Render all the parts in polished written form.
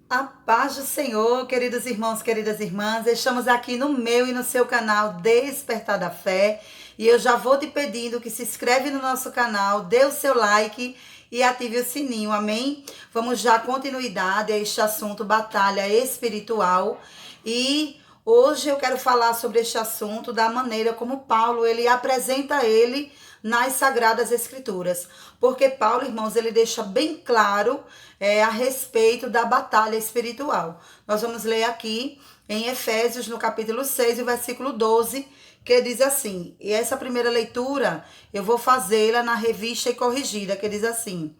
A paz do Senhor, queridos irmãos, queridas irmãs, estamos aqui no meu e no seu canal Despertar da Fé e eu já vou te pedindo que se inscreve no nosso canal, dê o seu like e ative o sininho, amém? Vamos dar continuidade a este assunto, batalha espiritual, e hoje eu quero falar sobre este assunto da maneira como Paulo, ele apresenta ele nas Sagradas Escrituras. Porque Paulo, irmãos, ele deixa bem claro a respeito da batalha espiritual. Nós vamos ler aqui em Efésios, no capítulo 6, o versículo 12, que diz assim, e essa primeira leitura eu vou fazê-la na revista e corrigida, que diz assim: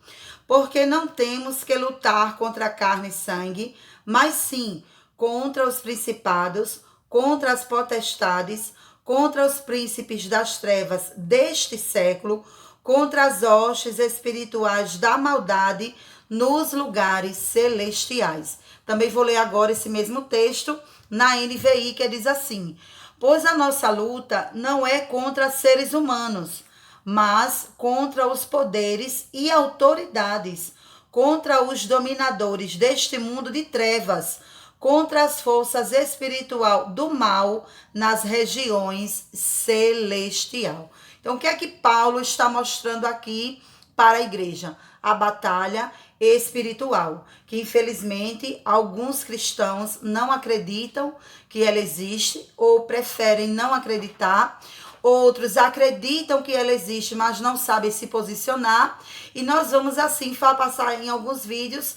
porque não temos que lutar contra carne e sangue, mas sim contra os principados, contra as potestades, contra os príncipes das trevas deste século, contra as hostes espirituais da maldade nos lugares celestiais. Também vou ler agora esse mesmo texto na NVI, que diz assim: pois a nossa luta não é contra seres humanos, mas contra os poderes e autoridades, contra os dominadores deste mundo de trevas, contra as forças espiritual do mal nas regiões celestial. Então, o que é que Paulo está mostrando aqui para a igreja? A batalha espiritual, que infelizmente alguns cristãos não acreditam que ela existe ou preferem não acreditar. Outros acreditam que ela existe, mas não sabem se posicionar. E nós vamos assim passar em alguns vídeos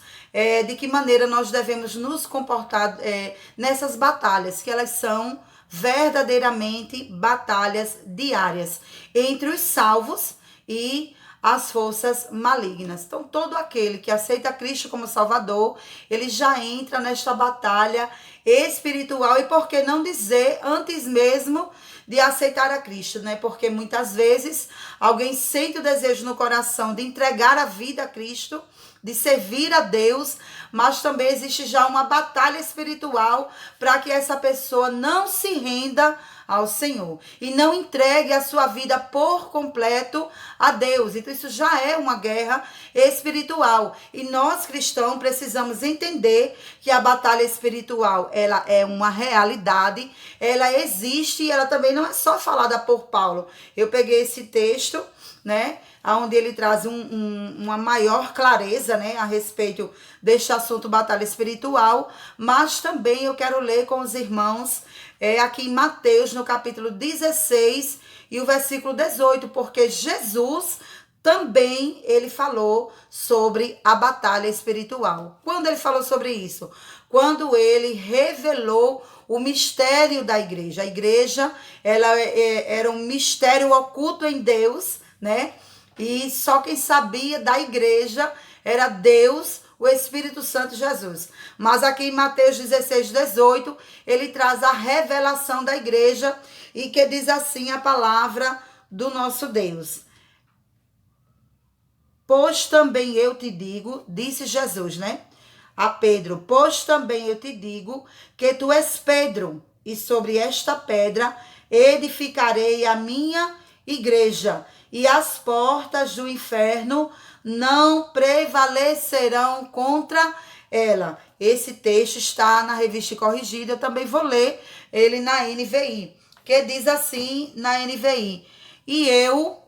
de que maneira nós devemos nos comportar nessas batalhas, que elas são verdadeiramente batalhas diárias entre os salvos e as forças malignas. Então, todo aquele que aceita Cristo como Salvador, ele já entra nesta batalha espiritual. E por que não dizer antes mesmo de aceitar a Cristo, né? Porque muitas vezes alguém sente o desejo no coração de entregar a vida a Cristo, de servir a Deus, mas também existe já uma batalha espiritual para que essa pessoa não se renda ao Senhor e não entregue a sua vida por completo a Deus. Então isso já é uma guerra espiritual, e nós cristãos precisamos entender que a batalha espiritual, ela é uma realidade, ela existe, e ela também não é só falada por Paulo. Eu peguei esse texto, né, onde ele traz uma maior clareza, né, a respeito deste assunto batalha espiritual, mas também eu quero ler com os irmãos aqui em Mateus, no capítulo 16 e o versículo 18, porque Jesus também ele falou sobre a batalha espiritual. Quando ele falou sobre isso? Quando ele revelou o mistério da igreja. A igreja, ela era um mistério oculto em Deus, né? E só quem sabia da igreja era Deus, o Espírito Santo, Jesus. Mas aqui em Mateus 16, 18, ele traz a revelação da igreja, e que diz assim a palavra do nosso Deus. Pois também eu te digo, disse Jesus, né? A Pedro, pois também eu te digo que tu és Pedro, e sobre esta pedra edificarei a minha igreja, e as portas do inferno não prevalecerão contra ela. Esse texto está na revista corrigida, eu também vou ler ele na NVI, que diz assim na NVI: e eu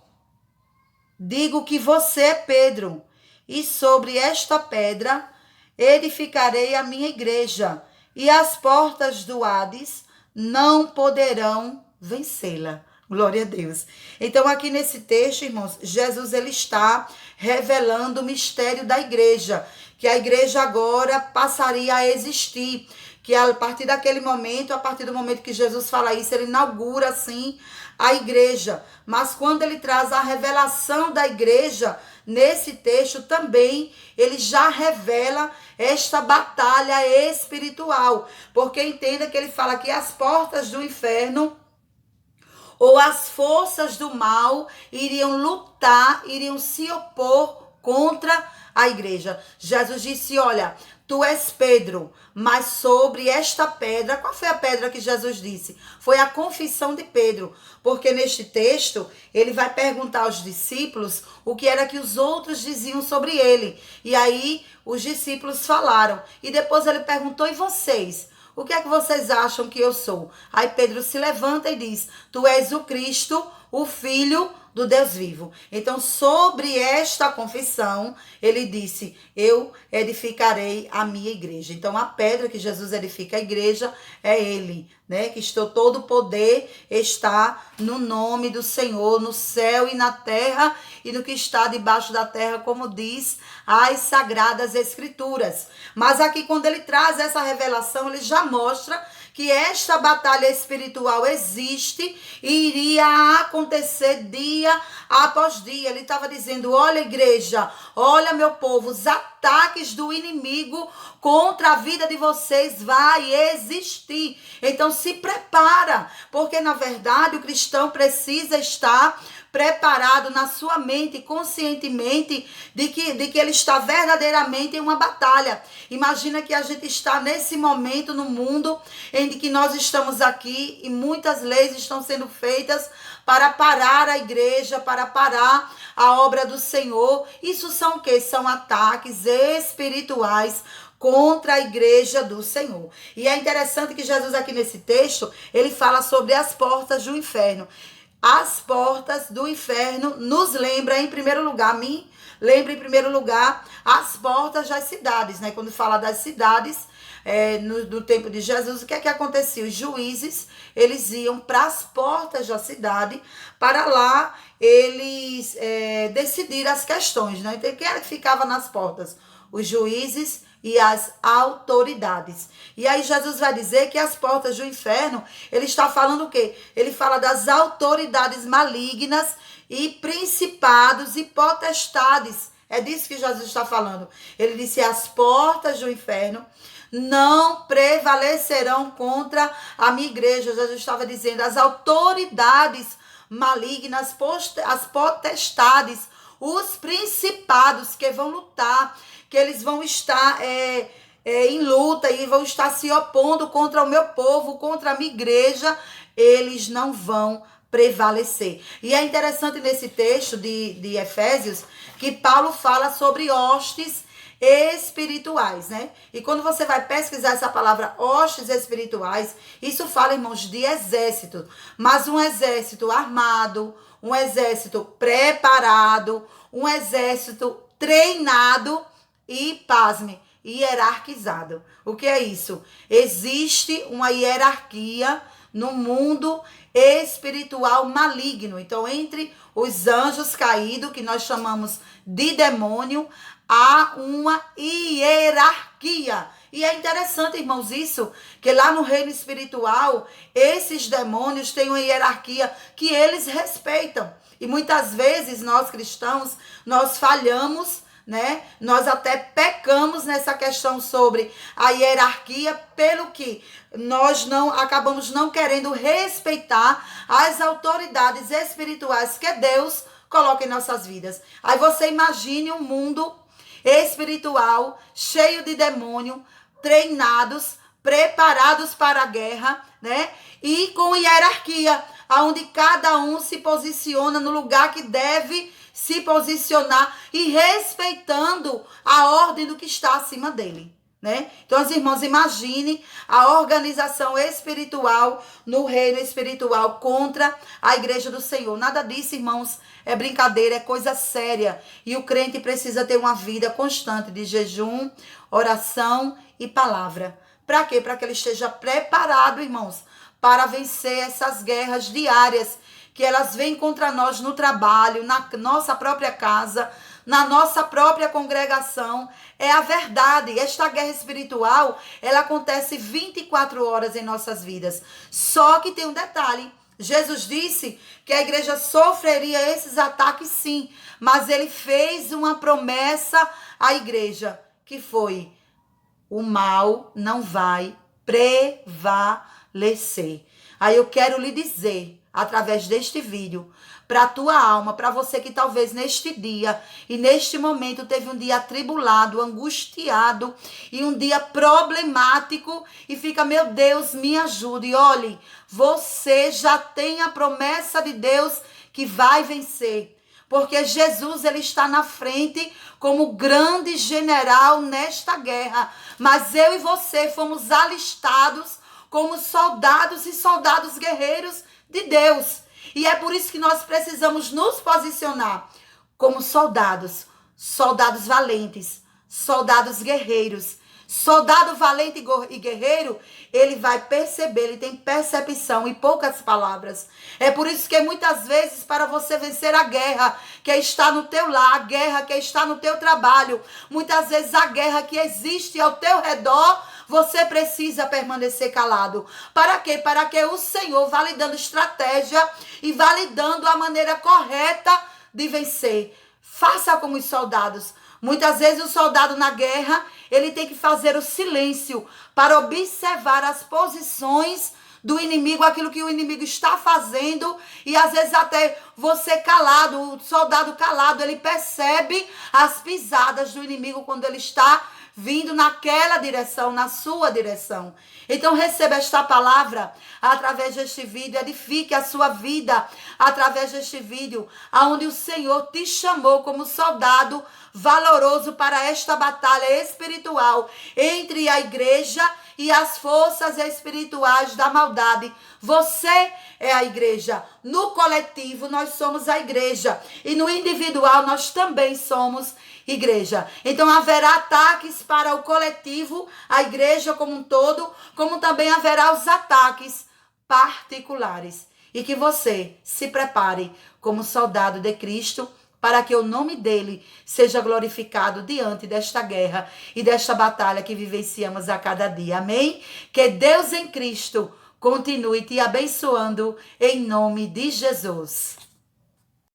digo que você é Pedro, e sobre esta pedra edificarei a minha igreja, e as portas do Hades não poderão vencê-la. Glória a Deus. Então, aqui nesse texto, irmãos, Jesus ele está revelando o mistério da igreja, que a igreja agora passaria a existir, que a partir daquele momento, a partir do momento que Jesus fala isso, ele inaugura assim a igreja. Mas quando ele traz a revelação da igreja, nesse texto também, ele já revela esta batalha espiritual, porque entenda que ele fala que as portas do inferno ou as forças do mal iriam lutar, iriam se opor contra a igreja. Jesus disse, olha, tu és Pedro, mas sobre esta pedra, qual foi a pedra que Jesus disse? Foi a confissão de Pedro, porque neste texto ele vai perguntar aos discípulos o que era que os outros diziam sobre ele. E aí os discípulos falaram, e depois ele perguntou, e vocês? O que é que vocês acham que eu sou? Aí Pedro se levanta e diz, tu és o Cristo, o Filho do Deus vivo. Então, sobre esta confissão, ele disse, eu edificarei a minha igreja. Então, a pedra que Jesus edifica a igreja é ele, né? Que todo o poder está no nome do Senhor, no céu e na terra, e no que está debaixo da terra, como diz as Sagradas Escrituras. Mas aqui, quando ele traz essa revelação, ele já mostra que esta batalha espiritual existe e iria acontecer dia após dia. Ele estava dizendo, olha igreja, olha meu povo, os ataques do inimigo contra a vida de vocês vai existir. Então se prepara, porque na verdade o cristão precisa estar preparado na sua mente, conscientemente, de que ele está verdadeiramente em uma batalha. Imagina que a gente está nesse momento no mundo em que nós estamos aqui e muitas leis estão sendo feitas para parar a igreja, para parar a obra do Senhor. Isso são o quê? São ataques espirituais contra a igreja do Senhor. E é interessante que Jesus aqui nesse texto, ele fala sobre as portas do inferno. As portas do inferno nos lembra, em primeiro lugar, lembra em primeiro lugar as portas das cidades, né? Quando fala das cidades, no tempo de Jesus, o que é que acontecia? Os juízes, eles iam para as portas da cidade, para lá eles decidir as questões, né? Então, quem era que ficava nas portas? Os juízes e as autoridades. E aí Jesus vai dizer que as portas do inferno, ele está falando o quê? Ele fala das autoridades malignas e principados e potestades. É disso que Jesus está falando. Ele disse, as portas do inferno não prevalecerão contra a minha igreja. Jesus estava dizendo, as autoridades malignas, as potestades, os principados que vão lutar, que eles vão estar em luta e vão estar se opondo contra o meu povo, contra a minha igreja, eles não vão prevalecer. E é interessante nesse texto de Efésios que Paulo fala sobre hostes espirituais, né? E quando você vai pesquisar essa palavra hostes espirituais, isso fala, irmãos, de exército, mas um exército armado, um exército preparado, um exército treinado e, pasme, hierarquizado. O que é isso? Existe uma hierarquia no mundo espiritual maligno. Então, entre os anjos caídos, que nós chamamos de demônio, há uma hierarquia. E é interessante, irmãos, isso, que lá no reino espiritual, esses demônios têm uma hierarquia que eles respeitam. E muitas vezes nós cristãos, nós falhamos, né? Nós até pecamos nessa questão sobre a hierarquia, pelo que nós acabamos não querendo respeitar as autoridades espirituais que Deus coloca em nossas vidas. Aí você imagine um mundo espiritual cheio de demônio, treinados, preparados para a guerra, né? E com hierarquia, onde cada um se posiciona no lugar que deve se posicionar e respeitando a ordem do que está acima dele, né? Então, os irmãos, imagine a organização espiritual no reino espiritual contra a igreja do Senhor. Nada disso, irmãos, é brincadeira, é coisa séria. E o crente precisa ter uma vida constante de jejum, oração e palavra. Para quê? Para que ele esteja preparado, irmãos, para vencer essas guerras diárias que elas vêm contra nós no trabalho, na nossa própria casa, na nossa própria congregação. É a verdade. Esta guerra espiritual, ela acontece 24 horas em nossas vidas. Só que tem um detalhe. Jesus disse que a igreja sofreria esses ataques, sim, mas ele fez uma promessa à igreja, que foi: o mal não vai prevalecer. Aí eu quero lhe dizer, através deste vídeo, para a tua alma, para você que talvez neste dia e neste momento teve um dia atribulado, angustiado e um dia problemático e fica, meu Deus, me ajude. Olhe, você já tem a promessa de Deus que vai vencer. Porque Jesus, ele está na frente como grande general nesta guerra. Mas eu e você fomos alistados como soldados e soldados guerreiros de Deus. E é por isso que nós precisamos nos posicionar como soldados. Soldados valentes, soldados guerreiros. Soldado valente e guerreiro, ele vai perceber, ele tem percepção e poucas palavras. É por isso que muitas vezes para você vencer a guerra que está no teu lar, a guerra que está no teu trabalho, muitas vezes a guerra que existe ao teu redor, você precisa permanecer calado. Para quê? Para que o Senhor vá lhe dando estratégia e vá lhe dando a maneira correta de vencer. Faça como os soldados. Muitas vezes o soldado na guerra, ele tem que fazer o silêncio para observar as posições do inimigo, aquilo que o inimigo está fazendo, e às vezes até você calado, o soldado calado, ele percebe as pisadas do inimigo quando ele está vindo naquela direção, na sua direção. Então receba esta palavra através deste vídeo, edifique a sua vida através deste vídeo, aonde o Senhor te chamou como soldado valoroso para esta batalha espiritual entre a igreja e as forças espirituais da maldade. Você é a igreja. No coletivo nós somos a igreja e no individual nós também somos igreja. Então haverá ataques para o coletivo, a igreja como um todo, como também haverá os ataques particulares. E que você se prepare como soldado de Cristo, para que o nome dele seja glorificado diante desta guerra e desta batalha que vivenciamos a cada dia. Amém? Que Deus em Cristo continue te abençoando em nome de Jesus.